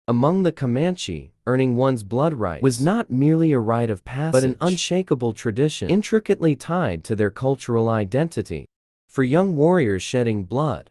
Among the Comanche, earning one's blood rights was not merely a rite of passage, but an unshakable tradition intricately tied to their cultural identity. For young warriors, shedding blood,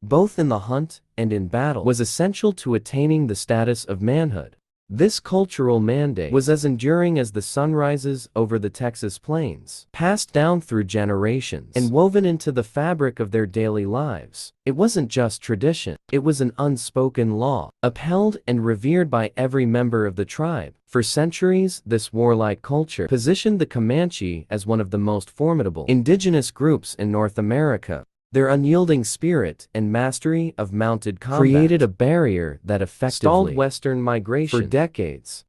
both in the hunt and in battle, was essential to attaining the status of manhood. This cultural mandate was as enduring as the sunrises over the Texas plains, passed down through generations and woven into the fabric of their daily lives. It wasn't just tradition, it was an unspoken law, upheld and revered by every member of the tribe. For centuries, this warlike culture positioned the Comanche as one of the most formidable indigenous groups in North America. Their unyielding spirit and mastery of mounted combat created a barrier that effectively stalled Western migration for decades.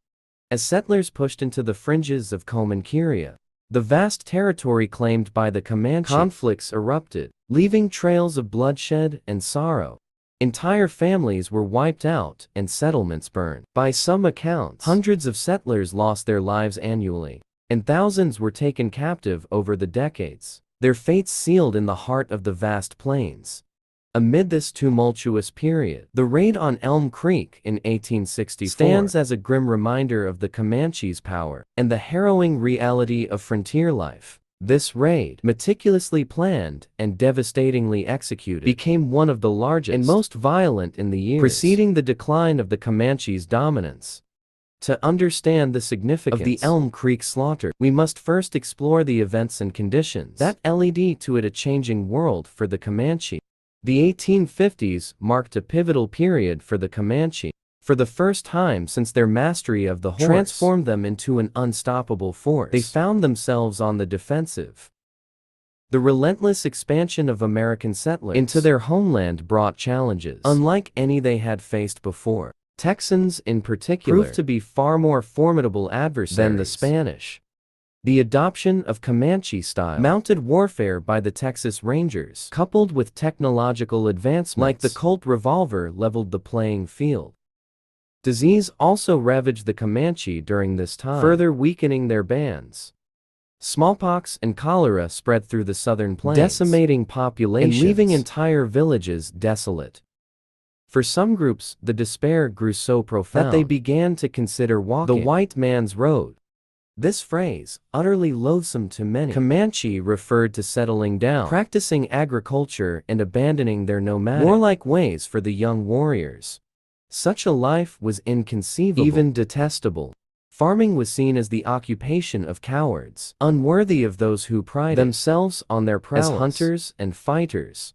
As settlers pushed into the fringes of Comanche, the vast territory claimed by the Comanche, conflicts erupted, leaving trails of bloodshed and sorrow. Entire families were wiped out and settlements burned. By some accounts, hundreds of settlers lost their lives annually, and thousands were taken captive over the decades, their fates sealed in the heart of the vast plains. Amid this tumultuous period, the raid on Elm Creek in 1864 stands as a grim reminder of the Comanche's power and the harrowing reality of frontier life. This raid, meticulously planned and devastatingly executed, became one of the largest and most violent in the years preceding the decline of the Comanche's dominance. To understand the significance of the Elm Creek slaughter, we must first explore the events and conditions that led to it, a changing world for the Comanche. The 1850s marked a pivotal period for the Comanche. For the first time since their mastery of the horse transformed them into an unstoppable force, they found themselves on the defensive. The relentless expansion of American settlers into their homeland brought challenges unlike any they had faced before. Texans, in particular, proved to be far more formidable adversaries than the Spanish. The adoption of Comanche-style mounted warfare by the Texas Rangers, coupled with technological advancements like the Colt revolver, leveled the playing field. Disease also ravaged the Comanche during this time, further weakening their bands. Smallpox and cholera spread through the southern plains, decimating populations and leaving entire villages desolate. For some groups, the despair grew so profound that they began to consider walking the white man's road. This phrase, utterly loathsome to many, Comanche referred to settling down, practicing agriculture, and abandoning their nomadic, warlike ways for the young warriors. Such a life was inconceivable, even detestable. Farming was seen as the occupation of cowards, unworthy of those who prided themselves on their prowess as hunters and fighters.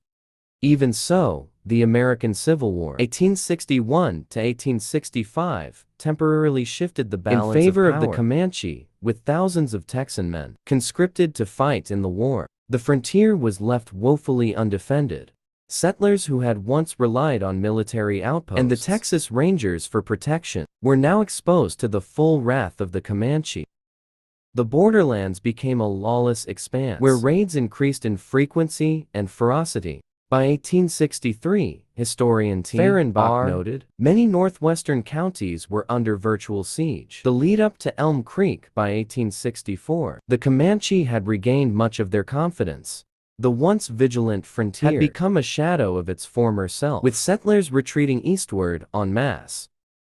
Even so, the American Civil War, 1861 to 1865, temporarily shifted the balance in favor of the Comanche, with thousands of Texan men conscripted to fight in the war. The frontier was left woefully undefended. Settlers who had once relied on military outposts and the Texas Rangers for protection were now exposed to the full wrath of the Comanche. The borderlands became a lawless expanse where raids increased in frequency and ferocity. By 1863, historian T. Fehrenbach noted, many northwestern counties were under virtual siege. The lead-up to Elm Creek by 1864, the Comanche had regained much of their confidence. The once vigilant frontier had become a shadow of its former self, with settlers retreating eastward en masse.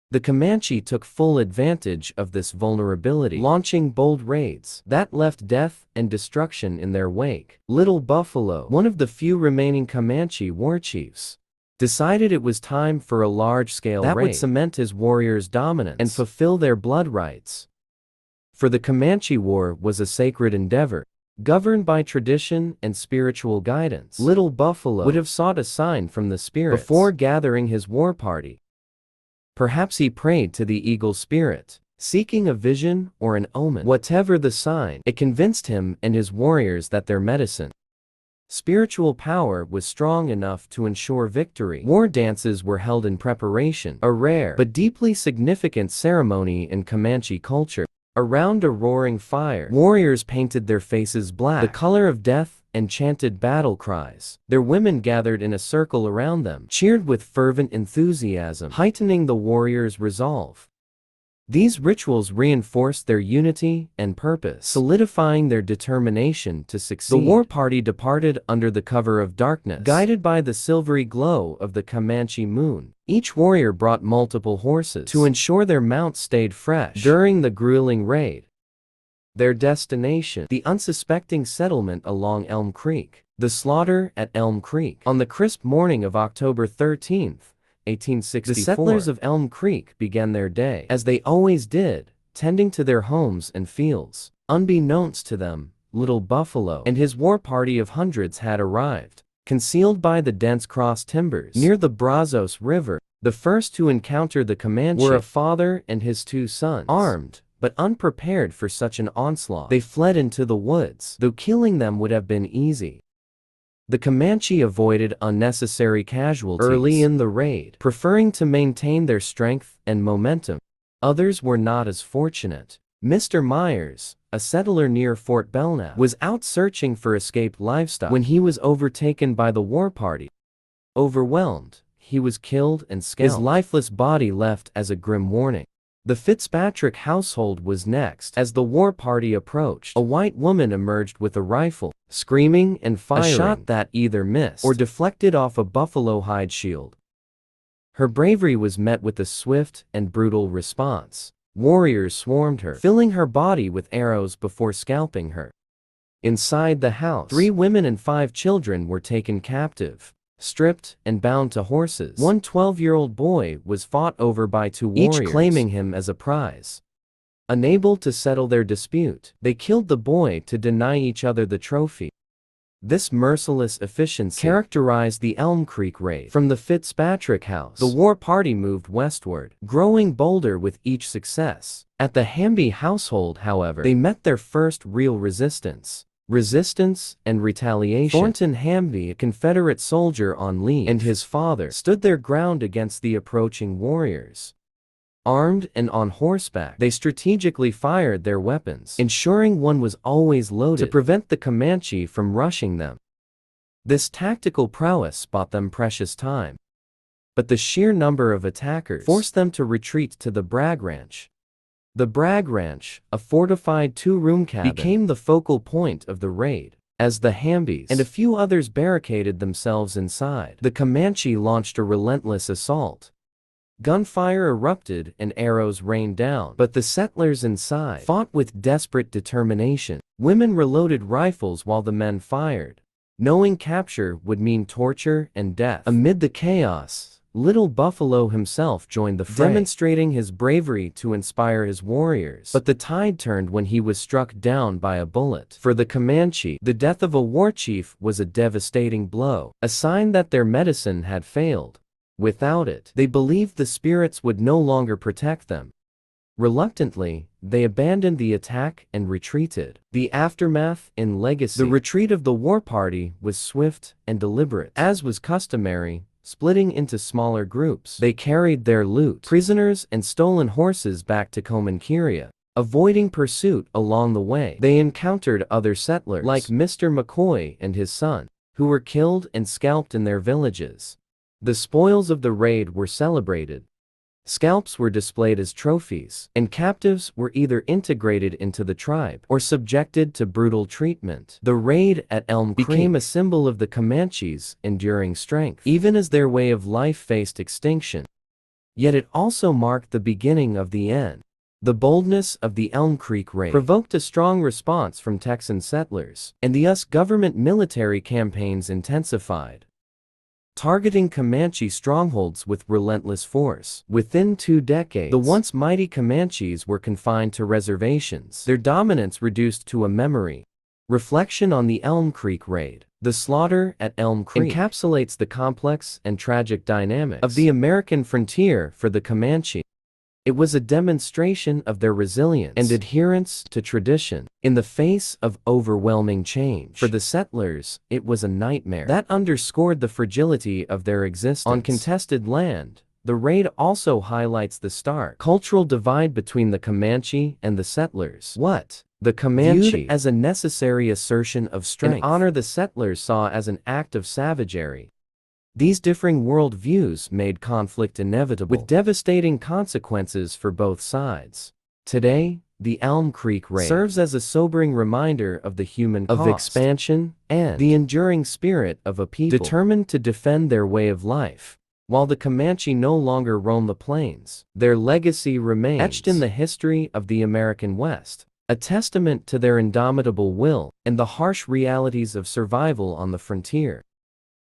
The Comanche took full advantage of this vulnerability, launching bold raids that left death and destruction in their wake. Little Buffalo, one of the few remaining Comanche warchiefs, decided it was time for a large-scale raid that would cement his warriors' dominance and fulfill their blood rights. For the Comanche War was a sacred endeavor, governed by tradition and spiritual guidance. Little Buffalo would have sought a sign from the spirits before gathering his war party. Perhaps he prayed to the eagle spirit, seeking a vision or an omen. Whatever the sign, it convinced him and his warriors that their medicine, spiritual power, was strong enough to ensure victory. War dances were held in preparation, a rare but deeply significant ceremony in Comanche culture. Around a roaring fire, warriors painted their faces black, the color of death, and chanted battle cries. Their women gathered in a circle around them, cheered with fervent enthusiasm, heightening the warriors' resolve. These rituals reinforced their unity and purpose, solidifying their determination to succeed. The war party departed under the cover of darkness, guided by the silvery glow of the Comanche moon. Each warrior brought multiple horses to ensure their mounts stayed fresh during the grueling raid. Their destination, the unsuspecting settlement along Elm Creek. The slaughter at Elm Creek. On the crisp morning of October 13, 1864, the settlers of Elm Creek began their day, as they always did, tending to their homes and fields. Unbeknownst to them, Little Buffalo and his war party of hundreds had arrived, concealed by the dense cross timbers near the Brazos River. The first to encounter the Comanche were a father and his 2 sons. Armed, but unprepared for such an onslaught, they fled into the woods, though killing them would have been easy. The Comanche avoided unnecessary casualties early in the raid, preferring to maintain their strength and momentum. Others were not as fortunate. Mr. Myers, a settler near Fort Belknap, was out searching for escaped livestock when he was overtaken by the war party. Overwhelmed, he was killed and scalped, his lifeless body left as a grim warning. The Fitzpatrick household was next. As the war party approached, a white woman emerged with a rifle, screaming and firing, a shot that either missed or deflected off a buffalo hide shield. Her bravery was met with a swift and brutal response. Warriors swarmed her, filling her body with arrows before scalping her. Inside the house, 3 women and 5 children were taken captive, stripped and bound to horses. One 12-year-old boy was fought over by 2 warriors, each claiming him as a prize. Unable to settle their dispute, they killed the boy to deny each other the trophy. This merciless efficiency characterized the Elm Creek raid. From the Fitzpatrick house, the war party moved westward, growing bolder with each success. At the Hamby household, however, they met their first real resistance. Resistance and retaliation. Thornton Hamby, a Confederate soldier on leave, and his father stood their ground against the approaching warriors. Armed and on horseback, they strategically fired their weapons, ensuring one was always loaded to prevent the Comanche from rushing them. This tactical prowess bought them precious time. But the sheer number of attackers forced them to retreat to the Bragg Ranch. The Bragg Ranch, a fortified 2-room cabin, became the focal point of the raid. As the Hambys and a few others barricaded themselves inside, the Comanche launched a relentless assault. Gunfire erupted and arrows rained down, but the settlers inside fought with desperate determination. Women reloaded rifles while the men fired, knowing capture would mean torture and death. Amid the chaos, Little Buffalo himself joined the fray, demonstrating his bravery to inspire his warriors. But the tide turned when he was struck down by a bullet. For the Comanche, the death of a war chief was a devastating blow, a sign that their medicine had failed. Without it, they believed the spirits would no longer protect them. Reluctantly, they abandoned the attack and retreated. The aftermath in Legacy. The retreat of the war party was swift and deliberate. As was customary, splitting into smaller groups, they carried their loot, prisoners and stolen horses back to Comanche. Avoiding pursuit along the way, they encountered other settlers, like Mr. McCoy and his son, who were killed and scalped in their villages. The spoils of the raid were celebrated. Scalps were displayed as trophies, and captives were either integrated into the tribe or subjected to brutal treatment. The raid at Elm Creek became a symbol of the Comanches' enduring strength, even as their way of life faced extinction. Yet it also marked the beginning of the end. The boldness of the Elm Creek raid provoked a strong response from Texan settlers, and the U.S. government military campaigns intensified, targeting Comanche strongholds with relentless force. Within 2 decades, the once mighty Comanches were confined to reservations, their dominance reduced to a memory. Reflection on the Elm Creek raid. The slaughter at Elm Creek encapsulates the complex and tragic dynamics of the American frontier for the Comanche. It was a demonstration of their resilience and adherence to tradition in the face of overwhelming change. For the settlers, it was a nightmare that underscored the fragility of their existence. On contested land, the raid also highlights the stark cultural divide between the Comanche and the settlers. What the Comanche viewed as a necessary assertion of strength and honor, the settlers saw as an act of savagery. These differing worldviews made conflict inevitable, with devastating consequences for both sides. Today, the Elm Creek raid serves as a sobering reminder of the human cost of expansion and the enduring spirit of a people determined to defend their way of life. While the Comanche no longer roam the plains, their legacy remains etched in the history of the American West, a testament to their indomitable will and the harsh realities of survival on the frontier.